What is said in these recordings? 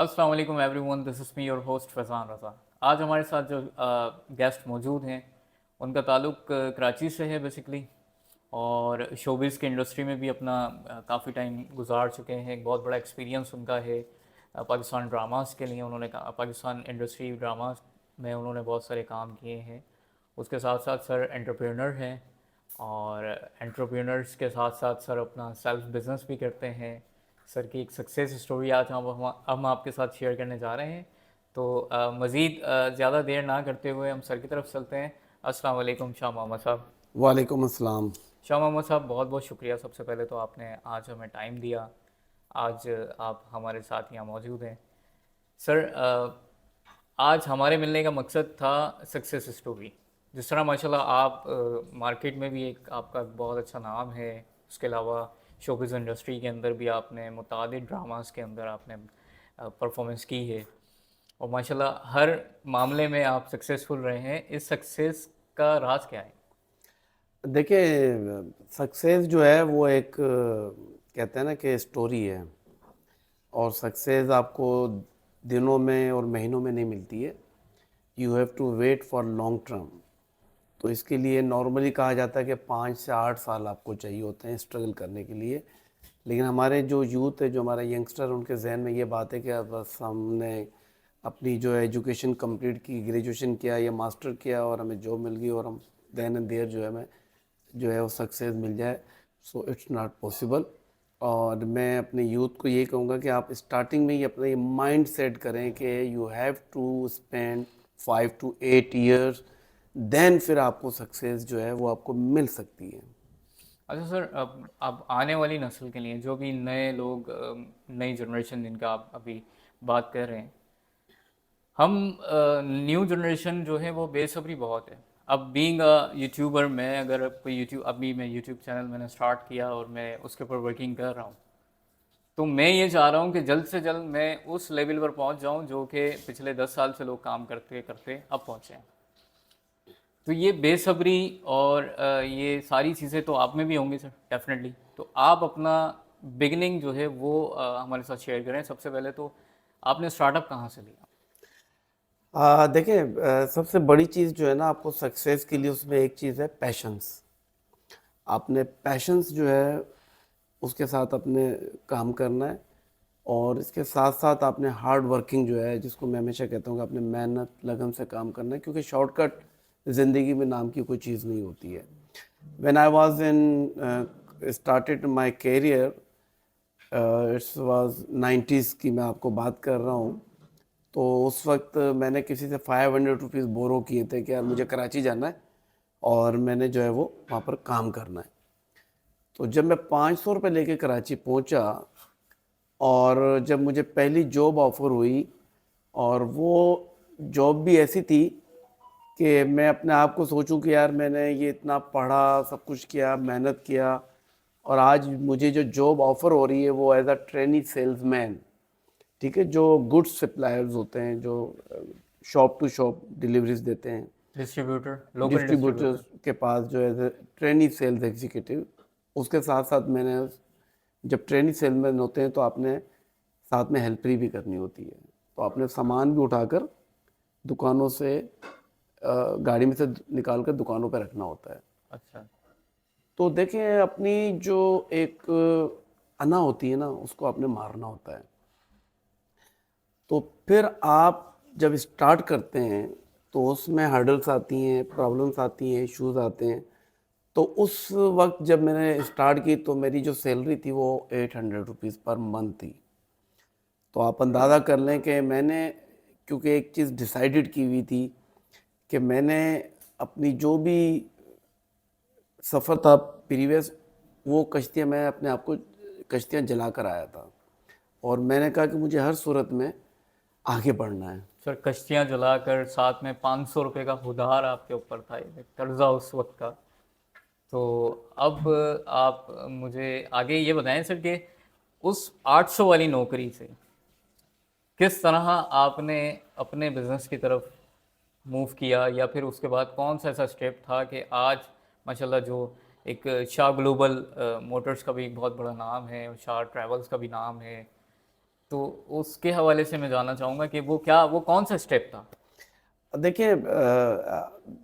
अस्सलाम वालेकुम everyone, this is me your host Faizan Raza. आज हमारे साथ जो गेस्ट मौजूद हैं उनका ताल्लुक़ कराची से है बेसिकली, और शोबिज़ की इंडस्ट्री में भी अपना काफ़ी टाइम गुजार चुके हैं। एक बहुत बड़ा एक्सपीरियंस उनका है। पाकिस्तान ड्रामास के लिए उन्होंने पाकिस्तान इंडस्ट्री ड्रामास में उन्होंने बहुत सारे काम किए हैं। उसके साथ साथ सर एंटरप्रेन्योर हैं, और एंटरप्रेन्योर्स के साथ साथ सर अपना सेल्फ बिज़नेस भी करते हैं। सर की एक सक्सेस स्टोरी आज हम आपके साथ शेयर करने जा रहे हैं। तो मज़ीद ज़्यादा देर ना करते हुए हम सर की तरफ चलते हैं। अस्सलाम वालेकुम शाह मोहम्मद साहब। वालेकुम अस्सलाम। शाह मोहम्मद साहब, बहुत बहुत शुक्रिया सबसे पहले तो आपने आज हमें टाइम दिया। आज आप हमारे साथ यहाँ मौजूद हैं। सर, आज हमारे मिलने का मकसद था सक्सेस स्टोरी। जिस तरह माशाल्लाह आप मार्केट में भी एक आपका बहुत अच्छा नाम है, उसके अलावा शोबिज़ इंडस्ट्री के अंदर भी आपने मुतादिद ड्रामास के अंदर आपने परफॉर्मेंस की है, और माशाल्लाह हर मामले में आप सक्सेसफुल रहे हैं। इस सक्सेस का राज क्या है? देखिए, सक्सेस जो है वो एक कहते हैं ना कि स्टोरी है। और सक्सेस आपको दिनों में और महीनों में नहीं मिलती है। You have to wait for long term. तो इसके लिए नॉर्मली कहा जाता है कि 5 से 8 साल आपको चाहिए होते हैं स्ट्रगल करने के लिए। लेकिन हमारे जो यूथ है, जो हमारा यंगस्टर, उनके जहन में ये बात है कि अब बस हमने अपनी जो है एजुकेशन कंप्लीट की, ग्रेजुएशन किया या मास्टर किया और हमें जॉब मिल गई और हम देन एंड देयर जो है हमें जो है वो सक्सेस मिल जाए। So it's not possible. और मैं अपने यूथ को ये कहूँगा कि आप स्टार्टिंग में ही अपना ये माइंड सेट करें कि you have to spend 5 to 8 years, then फिर आपको सक्सेस जो है वो आपको मिल सकती है। अच्छा सर, अब आने वाली नस्ल के लिए जो भी नए लोग, नई जनरेशन जिनका आप अभी बात कर रहे हैं, हम न्यू जनरेशन जो है वो बेसब्री बहुत है। अब बीइंग अ यूट्यूबर, मैं अगर कोई यूट्यूब अभी मैं यूट्यूब चैनल मैंने स्टार्ट किया और मैं उसके ऊपर वर्किंग कर रहा हूँ, तो मैं ये चाह रहा हूँ कि जल्द से जल्द मैं उस लेवल पर पहुँच जाऊँ जो कि पिछले 10 साल से लोग काम करते करते अब पहुँचे हैं। तो ये बेसब्री और ये सारी चीज़ें तो आप में भी होंगी सर, डेफिनेटली। तो आप अपना बिगिनिंग जो है वो हमारे साथ शेयर करें। सबसे पहले तो आपने स्टार्टअप कहाँ से लिया? देखिए, सबसे बड़ी चीज़ जो है ना आपको सक्सेस के लिए, उसमें एक चीज़ है पैशंस। आपने पैशंस जो है उसके साथ अपने काम करना है। और इसके साथ साथ आपने हार्ड वर्किंग जो है, जिसको मैं हमेशा कहता हूँ कि आपने मेहनत लगन से काम करना है, क्योंकि शॉर्टकट ज़िंदगी में नाम की कोई चीज़ नहीं होती है। When I was in started my career, it's was 90s की मैं आपको बात कर रहा हूँ। तो उस वक्त मैंने किसी से 500 रुपीज़ बोरो किए थे कि यार मुझे कराची जाना है और मैंने जो है वो वहाँ पर काम करना है। तो जब मैं 500 रुपये लेके कराची पहुँचा और जब मुझे पहली जॉब ऑफ़र हुई, और वो जॉब भी ऐसी थी कि मैं अपने आप को सोचूं कि यार मैंने ये इतना पढ़ा, सब कुछ किया, मेहनत किया, और आज मुझे जो जॉब ऑफ़र हो रही है वो एज अ ट्रेनी सेल्समैन, ठीक है, जो गुड्स सप्लायर्स होते हैं, जो शॉप टू शॉप डिलीवरीज देते हैं, डिस्ट्रीब्यूटर, लोकल डिस्ट्रीब्यूटर्स डिस्ट्रीब्यूटर। के पास जो है ट्रेनी सेल्स एग्जीक्यूटिव। उसके साथ साथ मैंने, जब ट्रेनी सेल्समैन होते हैं तो आपने साथ में हेल्परी भी करनी होती है। तो आपने सामान भी उठाकर दुकानों से गाड़ी में से निकाल कर दुकानों पर रखना होता है। अच्छा। तो देखें, अपनी जो एक अना होती है ना, उसको आपने मारना होता है। तो फिर आप जब स्टार्ट करते हैं तो उसमें हर्डल्स आती हैं, प्रॉब्लम्स आती हैं, इश्यूज आते हैं। तो उस वक्त जब मैंने स्टार्ट की तो मेरी जो सैलरी थी वो 800 रुपीज़ पर मंथ थी। तो आप अंदाज़ा कर लें कि मैंने, क्योंकि एक चीज़ डिसाइडेड की हुई थी कि मैंने अपनी जो भी सफ़र था प्रीवियस, वो कश्तियाँ, मैं अपने आप को कश्तियाँ जला कर आया था। और मैंने कहा कि मुझे हर सूरत में आगे बढ़ना है। सर, कश्तियाँ जलाकर साथ में 500 रुपये का उधार आपके ऊपर था, ये कर्जा उस वक्त का। तो अब आप मुझे आगे ये बताएं सर कि उस 800 वाली नौकरी से किस तरह आपने अपने बिजनेस की तरफ मूव किया, या फिर उसके बाद कौन सा ऐसा स्टेप था कि आज माशाल्लाह जो एक शाह ग्लोबल मोटर्स का भी एक बहुत बड़ा नाम है, शाह ट्रैवल्स का भी नाम है, तो उसके हवाले से मैं जानना चाहूँगा कि वो कौन सा स्टेप था? देखिए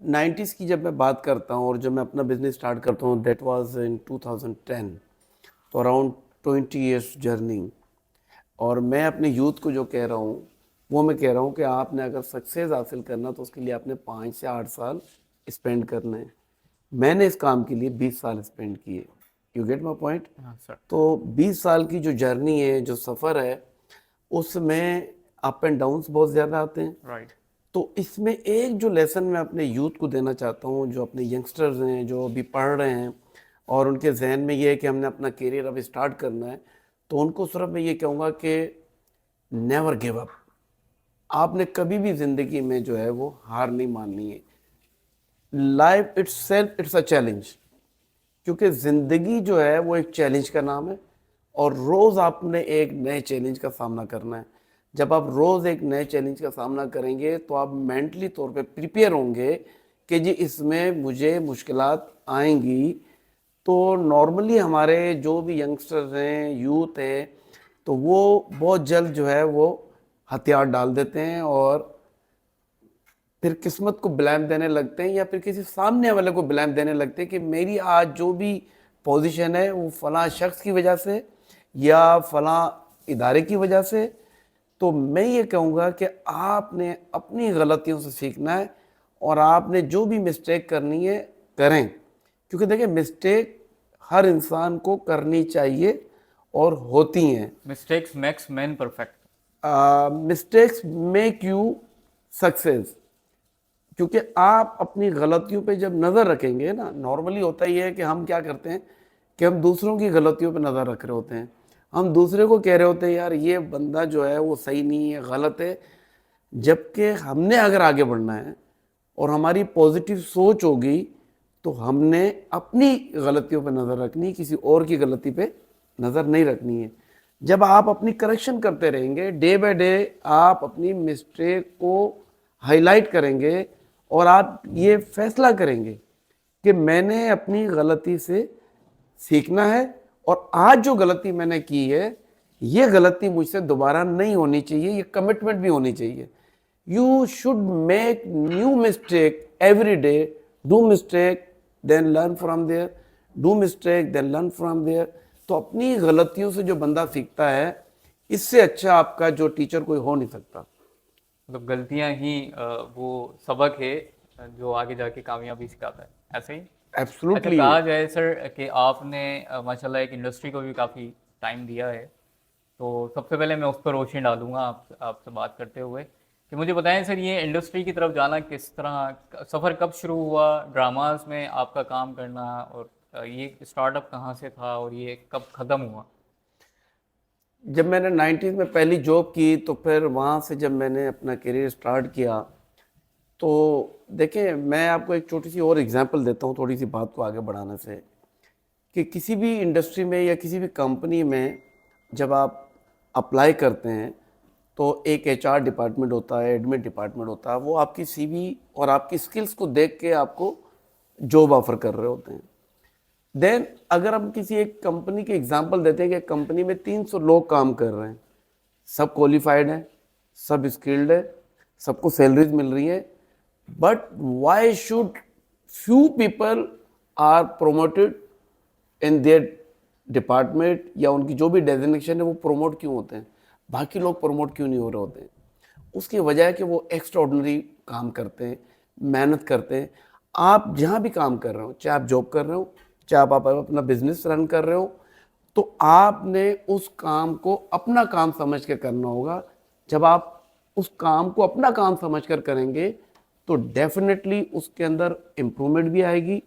90s की जब मैं बात करता हूँ और जब मैं अपना बिजनेस स्टार्ट करता हूँ, दैट वाज इन 2010, तो अराउंड 20 इयर्स जर्नी। और मैं अपने यूथ को जो कह रहा हूँ, वो मैं कह रहा हूँ कि आपने अगर सक्सेस हासिल करना तो उसके लिए आपने 5 से 8 साल स्पेंड करना है। मैंने इस काम के लिए 20 साल स्पेंड किए। You get my point? हाँ सर। तो 20 साल की जो जर्नी है, जो सफ़र है, उसमें अप एंड डाउन्स बहुत ज़्यादा आते हैं। राइट। तो इसमें एक जो लेसन मैं अपने यूथ को देना चाहता हूँ, जो अपने यंगस्टर्स हैं, जो अभी पढ़ रहे हैं और उनके जहन में ये है कि हमने अपना करियर अब स्टार्ट करना है, तो उनको सिर्फ मैं ये कहूँगा कि नेवर गिव अप। आपने कभी भी ज़िंदगी में जो है वो हार नहीं माननी है। Life it's self it's a challenge, क्योंकि ज़िंदगी जो है वो एक चैलेंज का नाम है और रोज़ आपने एक नए चैलेंज का सामना करना है। जब आप रोज़ एक नए चैलेंज का सामना करेंगे तो आप मेंटली तौर पे प्रिपेयर होंगे कि जी इसमें मुझे मुश्किलात आएंगी। तो नॉर्मली हमारे जो भी यंगस्टर्स हैं, यूथ हैं, तो वो बहुत जल्द जो है वो हथियार डाल देते हैं और फिर किस्मत को ब्लेम देने लगते हैं या फिर किसी सामने वाले को ब्लेम देने लगते हैं कि मेरी आज जो भी पोजीशन है वो फलां शख्स की वजह से या फलां इदारे की वजह से। तो मैं ये कहूँगा कि आपने अपनी गलतियों से सीखना है और आपने जो भी मिस्टेक करनी है करें, क्योंकि देखिए मिस्टेक हर इंसान को करनी चाहिए और होती हैं। Mistakes makes man perfect. Mistakes make you success, क्योंकि आप अपनी गलतियों पे जब नज़र रखेंगे ना, नॉर्मली होता ही है कि हम क्या करते हैं कि हम दूसरों की गलतियों पे नज़र रख रहे होते हैं। हम दूसरे को कह रहे होते हैं यार ये बंदा जो है वो सही नहीं है, गलत है। जबकि हमने अगर आगे बढ़ना है और हमारी पॉजिटिव सोच होगी तो हमने अपनी गलतियों पे नज़र रखनी, किसी और की गलती पे नज़र नहीं रखनी है। जब आप अपनी करेक्शन करते रहेंगे डे बाय डे, आप अपनी मिस्टेक को हाईलाइट करेंगे और आप ये फैसला करेंगे कि मैंने अपनी गलती से सीखना है और आज जो गलती मैंने की है ये गलती मुझसे दोबारा नहीं होनी चाहिए, ये कमिटमेंट भी होनी चाहिए। You should make new mistake every day. Do mistake then learn from there, do mistake then learn from there. तो अपनी गलतियों से जो बंदा सीखता है, इससे अच्छा आपका जो टीचर कोई हो नहीं सकता। मतलब गलतियां ही वो सबक है जो आगे जाके कामयाबी सिखाता है, ऐसे ही। अच्छा, एब्सोल्युटली। कहा जाए सर कि आपने माशाल्लाह एक इंडस्ट्री को भी काफ़ी टाइम दिया है, तो सबसे पहले मैं उस पर रोशनी डालूंगा आपसे बात करते हुए कि मुझे बताएं सर, ये इंडस्ट्री की तरफ जाना किस तरह, सफ़र कब शुरू हुआ, ड्रामास में आपका काम करना, और ये स्टार्टअप कहाँ से था और ये कब ख़त्म हुआ? जब मैंने 90s में पहली जॉब की तो फिर वहाँ से जब मैंने अपना करियर स्टार्ट किया, तो देखिए मैं आपको एक छोटी सी और एग्जांपल देता हूँ थोड़ी सी बात को आगे बढ़ाने से, कि किसी भी इंडस्ट्री में या किसी भी कंपनी में जब आप अप्लाई करते हैं तो एक एचआर डिपार्टमेंट होता है, एडमिन डिपार्टमेंट होता है, वो आपकी सीवी और आपकी स्किल्स को देख के आपको जॉब ऑफर कर रहे होते हैं। देन अगर हम किसी एक कंपनी के एग्जांपल देते हैं कि कंपनी में 300 लोग काम कर रहे हैं, सब क्वालिफाइड हैं, सब स्किल्ड है, सबको सैलरीज मिल रही है, but why should few people are promoted in their department, या उनकी जो भी डेजिग्नेशन है वो प्रोमोट क्यों होते हैं, बाकी लोग प्रोमोट क्यों नहीं हो रहे होते हैं? उसकी वजह है कि वो एक्स्ट्रा ऑर्डिनरी काम करते हैं, मेहनत करते हैं। आप जहाँ भी काम कर रहे हो, चाहे आप जॉब कर रहे हो, चाहे आप अपना बिजनेस रन कर रहे हो, तो आपने उस काम को अपना काम समझ के करना होगा। जब आप उस काम को अपना काम समझ कर करेंगे तो डेफिनेटली उसके अंदर इम्प्रूवमेंट भी आएगी,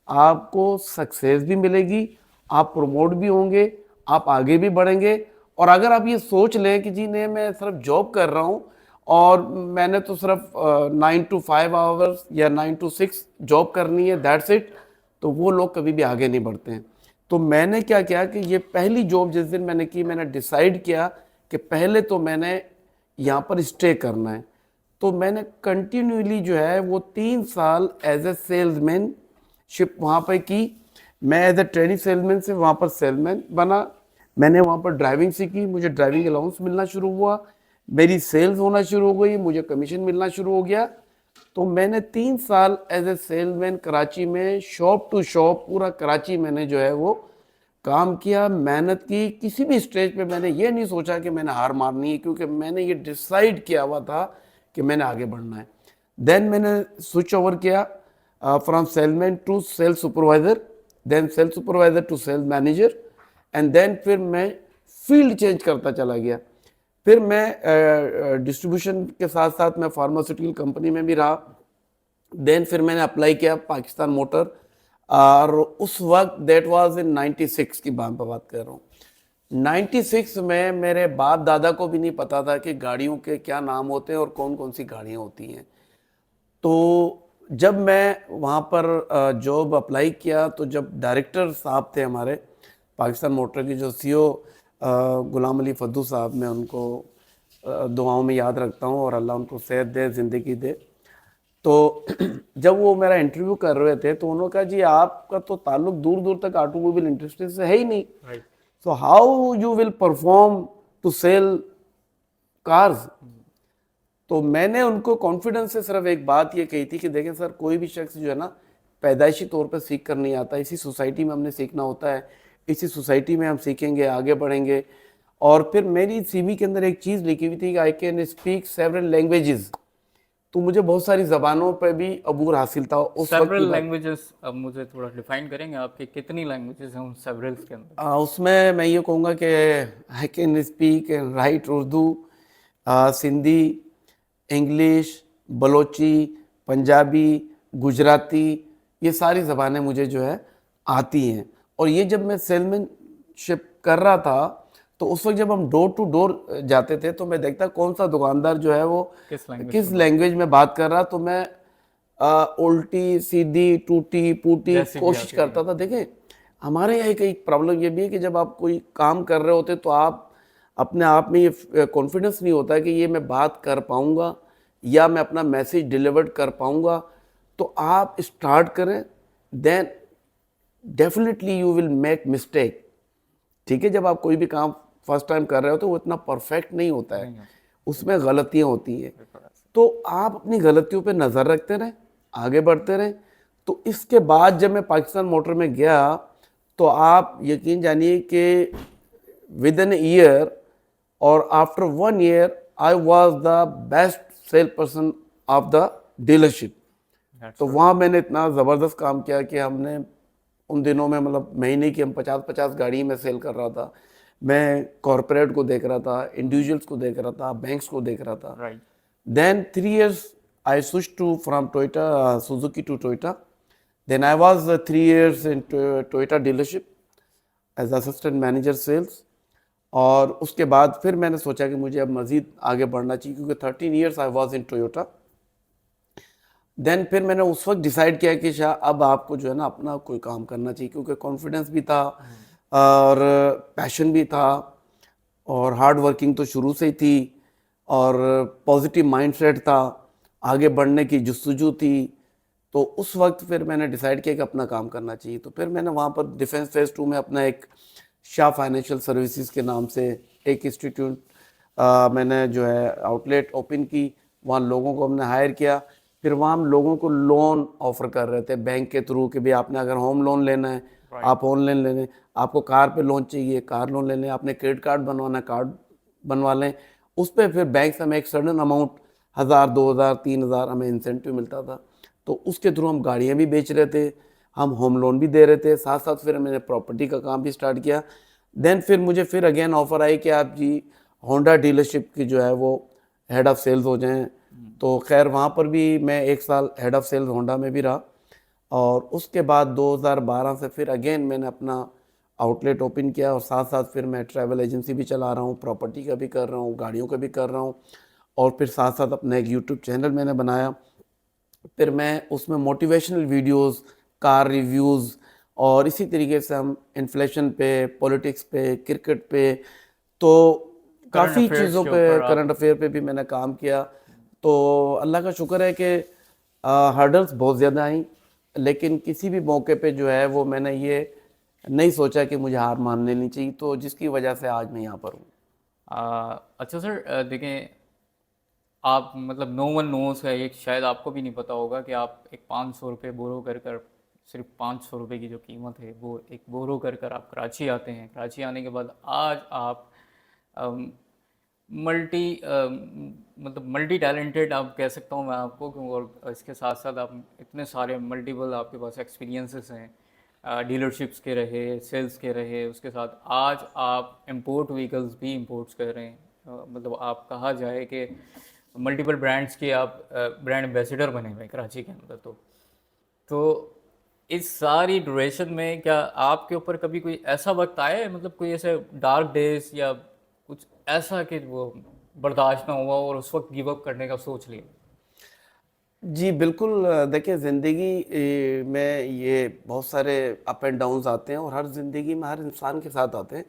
आपको सक्सेस भी मिलेगी, आप प्रमोट भी होंगे, आप आगे भी बढ़ेंगे। और अगर आप ये सोच लें कि जी नहीं मैं सिर्फ जॉब कर रहा हूँ और मैंने तो सिर्फ 9 to 5 आवर्स या 9 to 6 जॉब करनी है, दैट्स इट, तो वो लोग कभी भी आगे नहीं बढ़ते हैं। तो मैंने क्या किया कि ये पहली जॉब जिस दिन मैंने की, मैंने डिसाइड किया कि पहले तो मैंने यहाँ पर स्टे करना है। तो मैंने कंटिन्यूली जो है वो 3 साल एज ए सेल्समैनशिप वहाँ पर की। मैं एज ए ट्रेनिंग सेल्समैन से वहाँ पर सेल्समैन बना, मैंने वहाँ पर ड्राइविंग सीखी, मुझे ड्राइविंग अलाउंस मिलना शुरू हुआ, मेरी सेल्स होना शुरू हो गई, मुझे कमीशन मिलना शुरू हो गया। तो मैंने 3 साल एज ए सेल्समैन कराची में शॉप टू शॉप पूरा कराची मैंने जो है वो काम किया, मेहनत की। किसी भी स्टेज पे मैंने ये नहीं सोचा कि मैंने हार मारनी है, क्योंकि मैंने ये डिसाइड किया हुआ था कि मैंने आगे बढ़ना है। देन मैंने स्विच ओवर किया from salesman to sales supervisor, then sales supervisor to sales manager, and then फिर मैं फील्ड चेंज करता चला गया। फिर मैं डिस्ट्रीब्यूशन के साथ साथ मैं फार्मास्यूटिकल कंपनी में भी रहा। देन फिर मैंने अप्लाई किया पाकिस्तान मोटर, और उस वक्त दैट वाज इन 96 की बात कर रहा हूँ। 96 में मेरे बाप दादा को भी नहीं पता था कि गाड़ियों के क्या नाम होते हैं और कौन कौन सी गाड़ियाँ होती हैं। तो जब मैं वहाँ पर जॉब अप्लाई किया, तो जब डायरेक्टर साहब थे हमारे पाकिस्तान मोटर की, जो सीईओ गुलाम अली फद्दू साहब, मैं उनको दुआओं में याद रखता हूँ और अल्लाह उनको सेहत दे, ज़िंदगी दे। तो जब वो मेरा इंटरव्यू कर रहे थे तो उन्होंने कहा, जी आपका तो ताल्लुक दूर दूर तक ऑटोमोबाइल इंडस्ट्री से है ही नहीं, right. So how you will perform to sell cars. तो मैंने उनको कॉन्फिडेंस से सिर्फ एक बात ये कही थी कि देखें सर, कोई भी शख्स जो है ना पैदाइशी तौर पर सीख कर नहीं आता, इसी सोसाइटी में हमने सीखना होता है, इसी सोसाइटी में हम सीखेंगे, आगे बढ़ेंगे। और फिर मेरी सीवी के अंदर एक चीज़ लिखी हुई थी कि I can speak several languages, तो मुझे बहुत सारी ज़बानों पर भी अबूर हासिल था उस वक्त की सेवरल बात। लैंग्वेजेस, अब मुझे थोड़ा डिफाइन करेंगे आपके कितनी लैंग्वेजेस हैं उन सेवरल्स के अंदर? उसमें मैं ये कहूँगा कि I can speak and right Urdu, Sindhi, English, Balochi, Punjabi, Gujarati, ये सारी ज़बानें मुझे जो है आती हैं। और ये जब मैं सेलमैनशिप कर रहा था, तो उस वक्त जब हम डोर टू डोर जाते थे तो मैं देखता कौन सा दुकानदार जो है वो किस लैंग्वेज किस में बात लैंग्वेज में बात कर रहा, तो मैं उल्टी सीधी टूटी फूटी जैसी भी कोशिश आती थी? करता था। देखें, हमारे यहाँ एक प्रॉब्लम ये भी है कि जब आप कोई काम कर रहे होते तो आप अपने आप में ये कॉन्फिडेंस नहीं होता है कि ये मैं बात कर पाऊंगा या मैं अपना मैसेज डिलीवर कर पाऊंगा। तो आप स्टार्ट करें, then definitely you will make mistake. ठीक है, जब आप कोई भी काम फर्स्ट टाइम कर रहे हो तो वो इतना परफेक्ट नहीं होता है, नहीं होता। उसमें गलतियां होती हैं। बिल्कुल ऐसा। तो आप अपनी गलतियों पे नज़र रखते रहें, आगे बढ़ते रहें। तो इसके बाद जब मैं पाकिस्तान मोटर में गया, तो आप यकीन जानिए कि विद इन ईयर और after 1 year I was the best cell person of the dealership. That's तो good. वहाँ मैंने इतना ज़बरदस्त काम किया कि हमने उन दिनों में मतलब महीने की हम 50-50 गाड़ी में सेल कर रहा था। मैं कॉरपोरेट को देख रहा था, इंडिविजुअल्स को देख रहा था, बैंक्स को देख रहा था। Right. Then 3 years I switched to from Toyota Suzuki to Toyota. Then I was 3 years in Toyota dealership as assistant manager sales. और उसके बाद फिर मैंने सोचा कि मुझे अब मज़ीद आगे बढ़ना चाहिए, क्योंकि 13 years I was in Toyota. Then फिर मैंने उस वक्त डिसाइड किया कि शाह अब आपको जो है ना अपना कोई काम करना चाहिए, क्योंकि कॉन्फिडेंस भी था और पैशन भी था और हार्ड वर्किंग तो शुरू से ही थी और पॉजिटिव माइंडसेट था, आगे बढ़ने की जुस्तजू थी। तो उस वक्त फिर मैंने डिसाइड किया कि अपना काम करना चाहिए। तो फिर मैंने वहाँ पर डिफेंस फेज 2 में अपना एक शाह फाइनेंशियल सर्विसेज के नाम से एक इंस्टीट्यूट मैंने जो है आउटलेट ओपन की। वहाँ लोगों को हमने हायर किया। फिर वहाँ हम लोगों को लोन ऑफर कर रहे थे बैंक के थ्रू कि भाई आपने अगर होम लोन लेना है आप होम लोन ले लें, आपको कार पे लोन चाहिए कार लोन ले लें, आपने क्रेडिट कार्ड बनवाना है कार्ड बनवा लें। उस पर फिर बैंक से हमें एक सडन अमाउंट 1000 2000 3000 हमें इंसेंटिव मिलता था। तो उसके थ्रू हम गाड़ियाँ भी बेच रहे थे, हम होम लोन भी दे रहे थे, साथ साथ फिर मैंने प्रॉपर्टी का काम भी स्टार्ट किया। देन फिर मुझे फिर अगेन ऑफर आई कि आप जी होंडा डीलरशिप की जो है वो हेड ऑफ़ सेल्स हो जाएं। तो खैर वहाँ पर भी मैं 1 साल हेड ऑफ़ सेल्स होंडा में भी रहा। और उसके बाद 2012 से फिर अगेन मैंने अपना आउटलेट ओपन किया और साथ साथ फिर मैं ट्रैवल एजेंसी भी चला रहा हूँ, प्रॉपर्टी का भी कर रहा हूँ, गाड़ियों का भी कर रहा हूँ। और फिर साथ साथ अपना एक यूट्यूब चैनल मैंने बनाया। फिर मैं उसमें मोटिवेशनल वीडियोस, कार रिव्यूज़ और इसी तरीके से हम इन्फ्लेशन पे, पॉलिटिक्स पे, क्रिकेट पे, तो करंट काफ़ी अफेयर्स चीज़ों के पे, ऊपर आप? करंट अफेयर पे भी मैंने काम किया। तो अल्लाह का शुक्र है कि हर्डल्स बहुत ज़्यादा आई, लेकिन किसी भी मौके पे जो है वो मैंने ये नहीं सोचा कि मुझे हार मान लेनी चाहिए, तो जिसकी वजह से आज मैं यहाँ पर हूँ। अच्छा सर, देखें, आप मतलब नो वन नोस है, एक शायद आपको भी नहीं पता होगा कि आप एक 500 रुपये बोरो कर कर, सिर्फ 500 रुपये की जो कीमत है वो एक बोरो कर कर आप कराची आते हैं। कराची आने के बाद आज आप मल्टी मतलब मल्टी टैलेंटेड आप कह सकता हूँ मैं आपको, और इसके साथ साथ आप इतने सारे मल्टीपल आपके पास एक्सपीरियंसेस हैं, डीलरशिप्स के रहे, सेल्स के रहे, उसके साथ आज आप इंपोर्ट व्हीकल्स भी इंपोर्ट्स कर रहे हैं। मतलब आप कहा जाए कि मल्टीपल ब्रांड्स के आप ब्रांड एम्बेसडर बने हुए हैं कराची के अंदर। तो इस सारी ड्यूरेशन में क्या आपके ऊपर कभी कोई ऐसा वक्त आया है, मतलब कोई ऐसे डार्क डेज या कुछ ऐसा कि वो बर्दाश्त ना हुआ और उस वक्त गिव अप करने का सोच लिया? जी बिल्कुल, देखिए ज़िंदगी में ये बहुत सारे अप एंड डाउन्स आते हैं, और हर ज़िंदगी में हर इंसान के साथ आते हैं।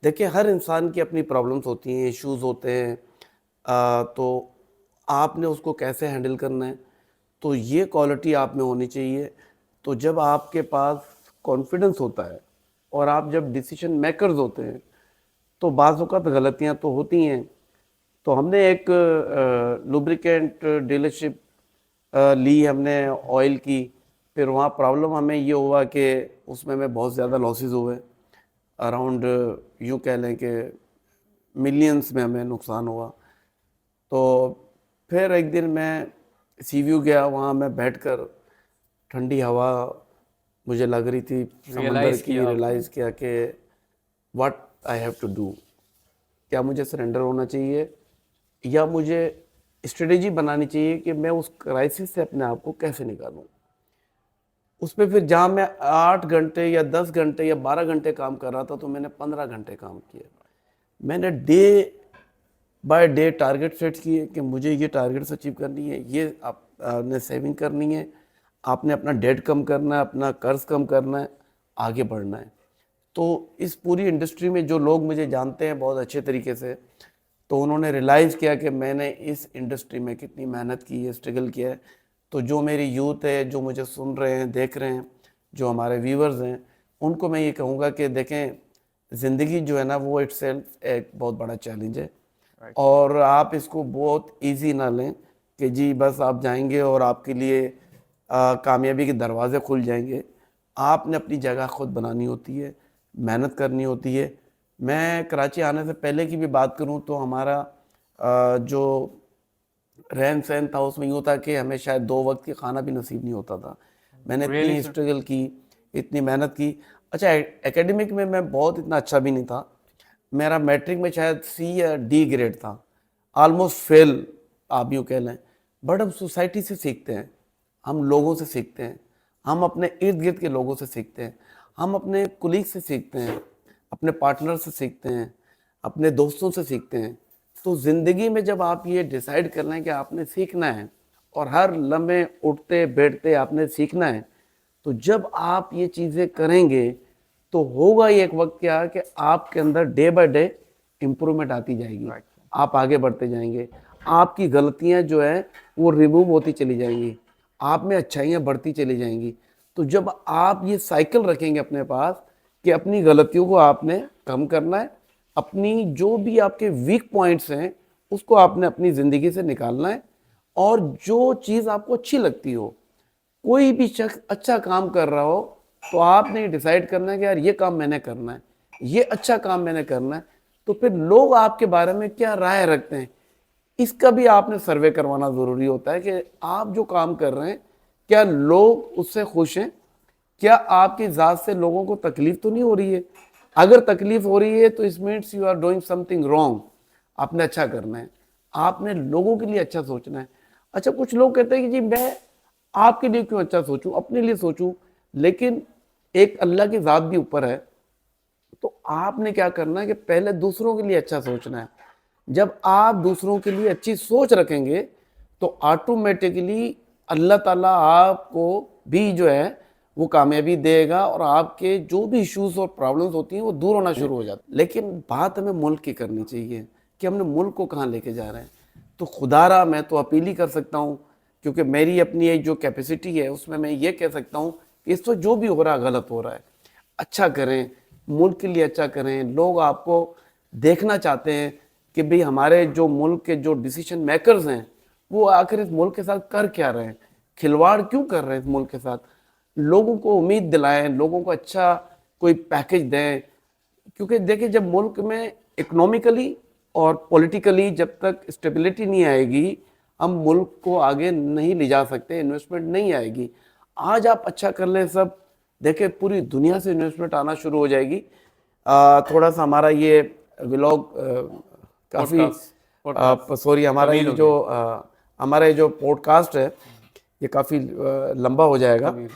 देखिए हर इंसान की अपनी प्रॉब्लम्स होती हैं, इश्यूज होते हैं, तो आपने उसको कैसे हैंडल करना है, तो ये क्वालिटी आप में होनी चाहिए। तो जब आपके पास कॉन्फिडेंस होता है और आप जब डिसीजन मेकर्स होते हैं, तो बाज़ औक़ात गलतियाँ तो होती हैं। तो हमने एक लुब्रिकेंट डीलरशिप ली हमने ऑयल की। फिर वहाँ प्रॉब्लम हमें ये हुआ कि उसमें में बहुत ज़्यादा लॉसेस हुए, अराउंड यूँ कह लें कि मिलियंस में हमें नुकसान हुआ। तो फिर एक दिन मैं सी व्यू गया, वहाँ मैं बैठकर ठंडी हवा मुझे लग रही थी समंदर रियलाइज़ की, किया आपने? रियलाइज़ किया कि what I have to do, क्या मुझे सरेंडर होना चाहिए या मुझे स्ट्रेटेजी बनानी चाहिए कि मैं उस क्राइसिस से अपने आप को कैसे निकालूं। उसमें फिर जहाँ मैं 8 घंटे या 10 घंटे या 12 घंटे काम कर रहा था, तो मैंने 15 घंटे काम किया। मैंने day by day target set किए कि मुझे ये टारगेट्स अचीव करनी है, ये आपने सेविंग करनी है, आपने अपना डेट कम करना है, अपना कर्ज कम करना है, आगे बढ़ना है। तो इस पूरी इंडस्ट्री में जो लोग मुझे जानते हैं बहुत अच्छे तरीके से, तो उन्होंने रियलाइज़ किया कि मैंने इस इंडस्ट्री में कितनी मेहनत की है, स्ट्रगल किया है। तो जो मेरी यूथ है, जो मुझे सुन रहे हैं, देख रहे हैं, जो हमारे व्यूवर्स हैं, उनको मैं ये कहूँगा कि देखें, ज़िंदगी जो है ना वो इटसेल्फ एक बहुत बड़ा चैलेंज है, राइट। और आप इसको बहुत इजी ना लें कि जी बस आप जाएंगे और आपके लिए कामयाबी के दरवाजे खुल जाएंगे। आपने अपनी जगह खुद बनानी होती है, मेहनत करनी होती है। मैं कराची आने से पहले की भी बात करूं तो हमारा जो रहन सहन था उसमें यूँ था कि हमें शायद 2 वक्त की खाना भी नसीब नहीं होता था। मैंने रियली इतनी सर? स्ट्रगल की, इतनी मेहनत की। अच्छा, एकेडमिक में मैं बहुत इतना अच्छा भी नहीं था। मेरा मैट्रिक में शायद सी या डी ग्रेड था, ऑलमोस्ट फेल आप यूँ कह लें। बट हम सोसाइटी से सीखते हैं, हम लोगों से सीखते हैं, हम अपने इर्द गिर्द के लोगों से सीखते हैं, हम अपने कुलीग से सीखते हैं, अपने पार्टनर से सीखते हैं, अपने दोस्तों से सीखते हैं। तो ज़िंदगी में जब आप ये डिसाइड कर लें कि आपने सीखना है और हर लम्हे उठते बैठते आपने सीखना है, तो जब आप ये चीज़ें करेंगे तो होगा ये एक वक्त क्या कि आपके अंदर डे बाय डे इम्प्रूवमेंट आती जाएगी, राइट। आप आगे बढ़ते जाएंगे, आपकी गलतियां जो है वो रिमूव होती चली जाएंगी, आप में अच्छाइयाँ बढ़ती चली जाएंगी। तो जब आप ये साइकिल रखेंगे अपने पास कि अपनी गलतियों को आपने कम करना है, अपनी जो भी आपके वीक पॉइंट्स हैं उसको आपने अपनी ज़िंदगी से निकालना है, और जो चीज़ आपको अच्छी लगती हो, कोई भी शख्स अच्छा काम कर रहा हो तो आपने डिसाइड करना है कि यार ये काम मैंने करना है, ये अच्छा काम मैंने करना है। तो फिर लोग आपके बारे में क्या राय रखते हैं, इसका भी आपने सर्वे करवाना ज़रूरी होता है कि आप जो काम कर रहे हैं क्या लोग उससे खुश हैं, क्या आपकी ज़ात से लोगों को तकलीफ तो नहीं हो रही है। अगर तकलीफ हो रही है तो इस means you are doing something wrong. आपने अच्छा करना है, आपने लोगों के लिए अच्छा सोचना है। अच्छा, कुछ लोग कहते हैं कि जी मैं आपके लिए क्यों अच्छा सोचूं, अपने लिए सोचूं, लेकिन एक अल्लाह की ज़ात भी ऊपर है। तो आपने क्या करना है कि पहले दूसरों के लिए अच्छा सोचना है। जब आप दूसरों के लिए अच्छी सोच रखेंगे तो ऑटोमेटिकली अल्लाह ताला आपको भी जो है वो कामयाबी देगा, और आपके जो भी इश्यूज और प्रॉब्लम्स होती हैं वो दूर होना शुरू हो जाती है। लेकिन बात हमें मुल्क की करनी चाहिए कि हमने मुल्क को कहाँ लेके जा रहे हैं। तो खुदारा मैं तो अपील ही कर सकता हूँ, क्योंकि मेरी अपनी एक जो कैपेसिटी है उसमें मैं ये कह सकता हूँ कि इस वक्त जो भी हो रहा है गलत हो रहा है। अच्छा करें, मुल्क के लिए अच्छा करें। लोग आपको देखना चाहते हैं कि भाई हमारे जो मुल्क के जो डिसीजन मेकर्स हैं वो आखिर इस मुल्क के साथ कर क्या रहे हैं, खिलवाड़ क्यों कर रहे हैं इस मुल्क के साथ। लोगों को उम्मीद दिलाएं, लोगों को अच्छा कोई पैकेज दें। क्योंकि देखिए जब मुल्क में इकोनॉमिकली और पॉलिटिकली जब तक स्टेबिलिटी नहीं आएगी, हम मुल्क को आगे नहीं ले जा सकते, इन्वेस्टमेंट नहीं आएगी। आज आप अच्छा कर लें सब, देखिए पूरी दुनिया से इन्वेस्टमेंट आना शुरू हो जाएगी। थोड़ा सा हमारा ये व्लॉग काफ़ी, पॉडकास्ट पॉडकास्ट सॉरी, हमारा तवील ये हो जो गया। हमारा ये जो पॉडकास्ट है ये काफ़ी लंबा हो जाएगा। तवील।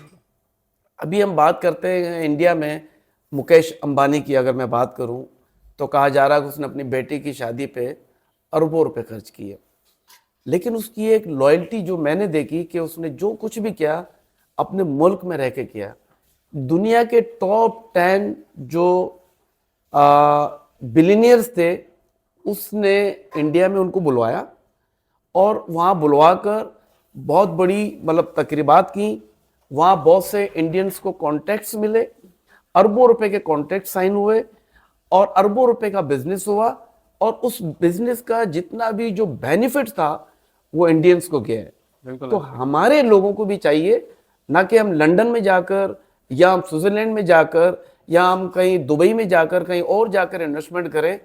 अभी हम बात करते हैं इंडिया में मुकेश अंबानी की। अगर मैं बात करूं तो कहा जा रहा है कि उसने अपनी बेटी की शादी पे अरबों रुपए खर्च किए। लेकिन उसकी एक लॉयल्टी जो मैंने देखी कि उसने जो कुछ भी किया अपने मुल्क में रह के किया। दुनिया के टॉप 10 जो बिलीनियर्स थे उसने इंडिया में उनको बुलवाया और वहाँ बुलवाकर बहुत बड़ी मतलब तकरीबात की। वहाँ बहुत से इंडियंस को कॉन्टैक्ट्स मिले, अरबों रुपए के कॉन्ट्रैक्ट साइन हुए और अरबों रुपए का बिजनेस हुआ। और उस बिजनेस का जितना भी जो बेनिफिट था वो इंडियंस को गया है। बिल्कुल तो ऐसे। हमारे लोगों को भी चाहिए ना कि हम लंदन में जाकर या हम स्विट्जरलैंड में जाकर या हम कहीं दुबई में जाकर कहीं और जाकर इन्वेस्टमेंट करें।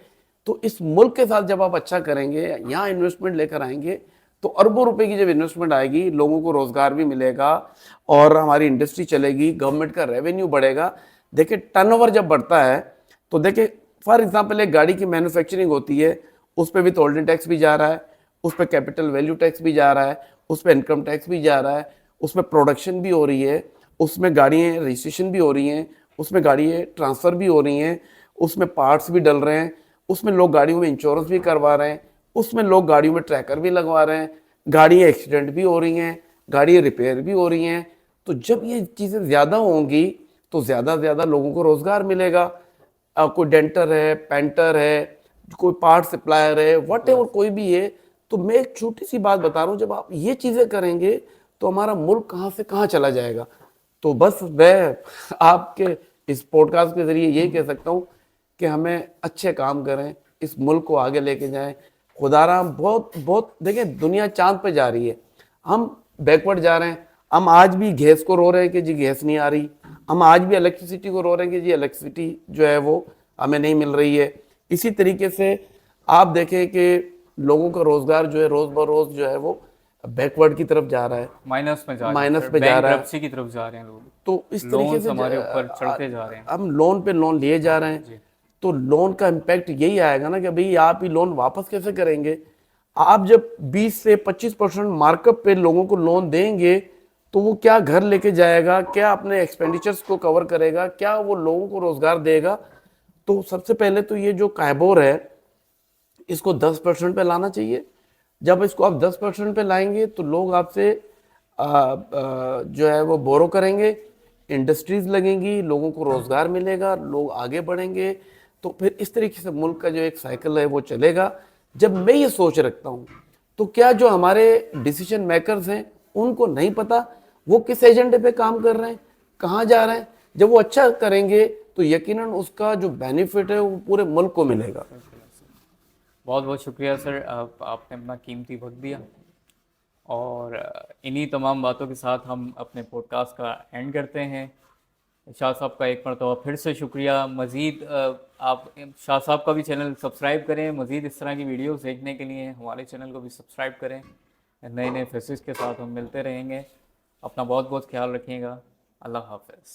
तो इस मुल्क के साथ जब आप अच्छा करेंगे, यहाँ इन्वेस्टमेंट लेकर आएंगे, तो अरबों रुपए की जब इन्वेस्टमेंट आएगी, लोगों को रोजगार भी मिलेगा और हमारी इंडस्ट्री चलेगी, गवर्नमेंट का रेवेन्यू बढ़ेगा। देखिए टर्नओवर जब बढ़ता है तो देखिए फॉर एग्जांपल एक गाड़ी की मैन्युफैक्चरिंग होती है, उस पर भी तो होल्डिंग टैक्स भी जा रहा है, उस पर कैपिटल वैल्यू टैक्स भी जा रहा है, उस पर इनकम टैक्स भी जा रहा है, उसमें प्रोडक्शन भी हो रही है, उसमें गाड़ियाँ रजिस्ट्रेशन भी हो रही हैं, उसमें गाड़ियाँ ट्रांसफ़र भी हो रही हैं, उसमें पार्ट्स भी डल रहे हैं, उसमें लोग गाड़ियों में इंश्योरेंस भी करवा रहे हैं, उसमें लोग गाड़ियों में ट्रैकर भी लगवा रहे हैं, गाड़ियाँ एक्सीडेंट भी हो रही हैं, गाड़ियाँ रिपेयर भी हो रही हैं। तो जब ये चीज़ें ज़्यादा होंगी तो ज़्यादा से ज़्यादा लोगों को रोज़गार मिलेगा। कोई डेंटर है, पेंटर है, कोई पार्ट सप्लायर है, वट एवर कोई भी है। तो मैं एक छोटी सी बात बता रहा हूँ, जब आप ये चीज़ें करेंगे तो हमारा मुल्क कहाँ से कहाँ चला जाएगा। तो बस मैं आपके इस पॉडकास्ट के ज़रिए यही कह सकता हूँ कि हमें अच्छे काम करें, इस मुल्क को आगे लेके जाएं। खुदारा बहुत बहुत देखें, दुनिया चांद पे जा रही है, हम बैकवर्ड जा रहे हैं। हम आज भी गैस को रो रहे हैं कि जी गैस नहीं आ रही, हम आज भी इलेक्ट्रिसिटी को रो रहे हैं कि जी इलेक्ट्रिसिटी जो है वो हमें नहीं मिल रही है। इसी तरीके से आप देखें कि लोगों का रोजगार जो है रोज बरोज जो है वो बैकवर्ड की तरफ जा रहा है, माइनस में जा रहे हैं माइनस सर, पे जा रहा है। बैंकरप्सी की तरफ जा रहे हैं लोग। तो इस तरीके लोन्स से हमारे ऊपर चढ़ते जा रहे हैं। हम लोन पे लोन लिए जा रहे हैं। जी। तो लोन का इम्पैक्ट यही आएगा ना कि भाई आप ही लोन वापस कैसे करेंगे। आप जब 20 से 25% मार्कअप पे लोगों को लोन देंगे तो वो क्या घर लेके जाएगा, क्या अपने एक्सपेंडिचर्स को कवर करेगा, क्या वो लोगों को रोजगार देगा। तो सबसे पहले तो ये जो कायबोर है इसको 10% पे लाना चाहिए। जब इसको आप 10% पे लाएंगे तो लोग आपसे जो है वो बोरो करेंगे, इंडस्ट्रीज लगेंगी, लोगों को रोजगार मिलेगा, लोग आगे बढ़ेंगे। तो फिर इस तरीके से मुल्क का जो एक साइकिल है वो चलेगा। जब मैं ये सोच रखता हूँ तो क्या जो हमारे डिसीजन मेकर्स हैं उनको नहीं पता वो किस एजेंडे पे काम कर रहे हैं, कहाँ जा रहे हैं। जब वो अच्छा करेंगे तो यकीनन उसका जो बेनिफिट है वो पूरे मुल्क को मिलेगा। बहुत बहुत शुक्रिया सर, आपने अपना कीमती वक्त दिया। और इन्हीं तमाम बातों के साथ हम अपने पॉडकास्ट का एंड करते हैं। शाह साहब का एक मरतबा फिर से शुक्रिया। मज़ीद आप शाह साहब का भी चैनल सब्सक्राइब करें। मज़ीद इस तरह की वीडियोस देखने के लिए हमारे चैनल को भी सब्सक्राइब करें। नए नए फेसेस के साथ हम मिलते रहेंगे। अपना बहुत बहुत ख्याल रखिएगा। अल्लाह हाफ़िज़।